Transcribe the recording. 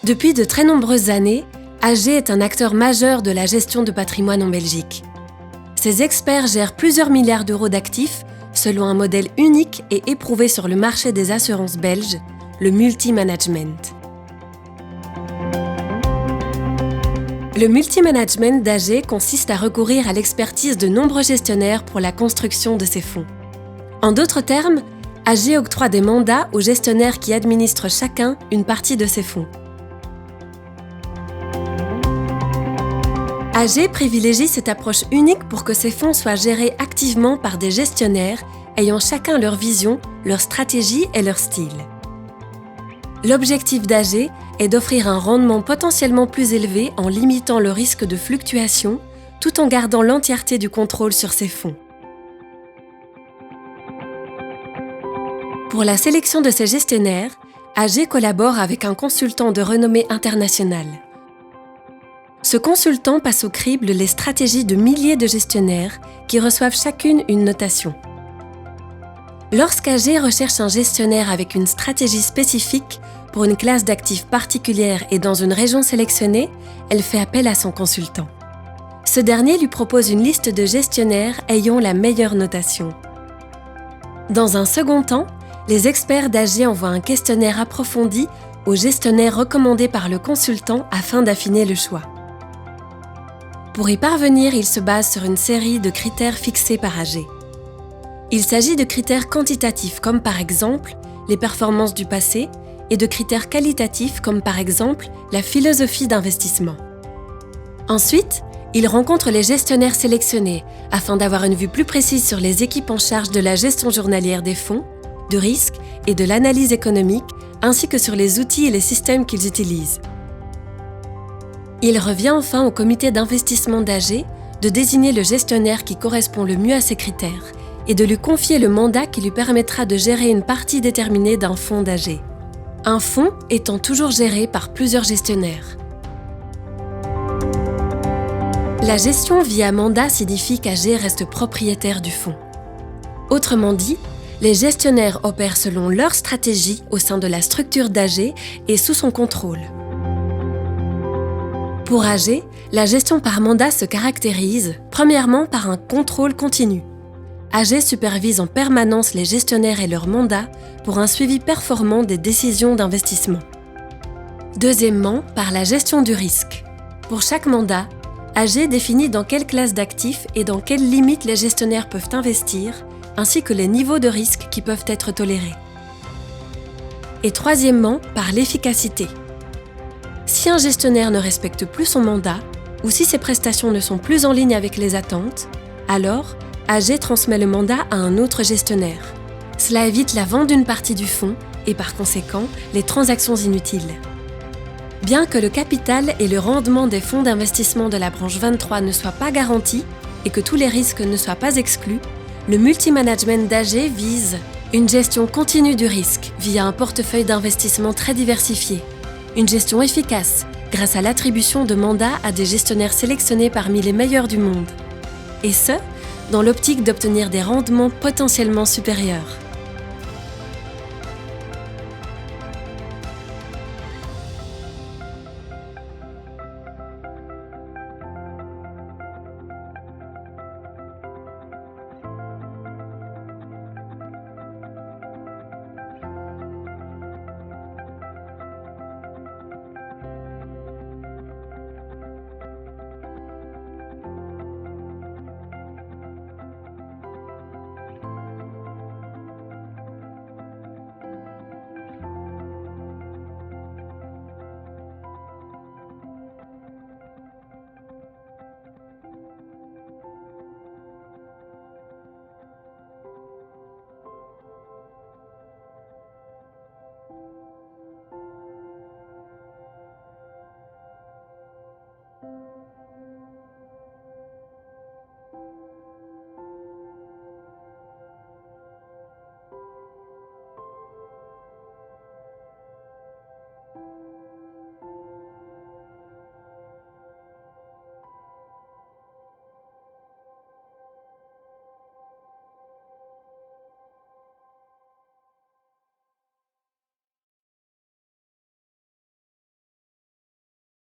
Depuis de très nombreuses années, AG est un acteur majeur de la gestion de patrimoine en Belgique. Ses experts gèrent plusieurs milliards d'euros d'actifs selon un modèle unique et éprouvé sur le marché des assurances belges, le multi-management. Le multi-management d'AG consiste à recourir à l'expertise de nombreux gestionnaires pour la construction de ces fonds. En d'autres termes, AG octroie des mandats aux gestionnaires qui administrent chacun une partie de ces fonds. AG privilégie cette approche unique pour que ces fonds soient gérés activement par des gestionnaires ayant chacun leur vision, leur stratégie et leur style. L'objectif d'AG est d'offrir un rendement potentiellement plus élevé en limitant le risque de fluctuation tout en gardant l'entièreté du contrôle sur ces fonds. Pour la sélection de ces gestionnaires, AG collabore avec un consultant de renommée internationale. Ce consultant passe au crible les stratégies de milliers de gestionnaires qui reçoivent chacune une notation. Lorsqu'AG recherche un gestionnaire avec une stratégie spécifique pour une classe d'actifs particulière et dans une région sélectionnée, elle fait appel à son consultant. Ce dernier lui propose une liste de gestionnaires ayant la meilleure notation. Dans un second temps, les experts d'AG envoient un questionnaire approfondi aux gestionnaires recommandés par le consultant afin d'affiner le choix. Pour y parvenir, il se base sur une série de critères fixés par AG. Il s'agit de critères quantitatifs comme par exemple les performances du passé et de critères qualitatifs comme par exemple la philosophie d'investissement. Ensuite, il rencontre les gestionnaires sélectionnés afin d'avoir une vue plus précise sur les équipes en charge de la gestion journalière des fonds, de risque et de l'analyse économique ainsi que sur les outils et les systèmes qu'ils utilisent. Il revient enfin au comité d'investissement d'AG de désigner le gestionnaire qui correspond le mieux à ces critères et de lui confier le mandat qui lui permettra de gérer une partie déterminée d'un fonds d'AG. Un fonds étant toujours géré par plusieurs gestionnaires. La gestion via mandat signifie qu'AG reste propriétaire du fonds. Autrement dit, les gestionnaires opèrent selon leur stratégie au sein de la structure d'AG et sous son contrôle. Pour AG, la gestion par mandat se caractérise, premièrement, par un contrôle continu. AG supervise en permanence les gestionnaires et leurs mandats pour un suivi performant des décisions d'investissement. Deuxièmement, par la gestion du risque. Pour chaque mandat, AG définit dans quelle classe d'actifs et dans quelles limites les gestionnaires peuvent investir, ainsi que les niveaux de risque qui peuvent être tolérés. Et troisièmement, par l'efficacité. Si un gestionnaire ne respecte plus son mandat, ou si ses prestations ne sont plus en ligne avec les attentes, alors AG transmet le mandat à un autre gestionnaire. Cela évite la vente d'une partie du fonds et par conséquent les transactions inutiles. Bien que le capital et le rendement des fonds d'investissement de la branche 23 ne soient pas garantis et que tous les risques ne soient pas exclus, le multi-management d'AG vise une gestion continue du risque via un portefeuille d'investissement très diversifié, une gestion efficace grâce à l'attribution de mandats à des gestionnaires sélectionnés parmi les meilleurs du monde. Et ce, dans l'optique d'obtenir des rendements potentiellement supérieurs.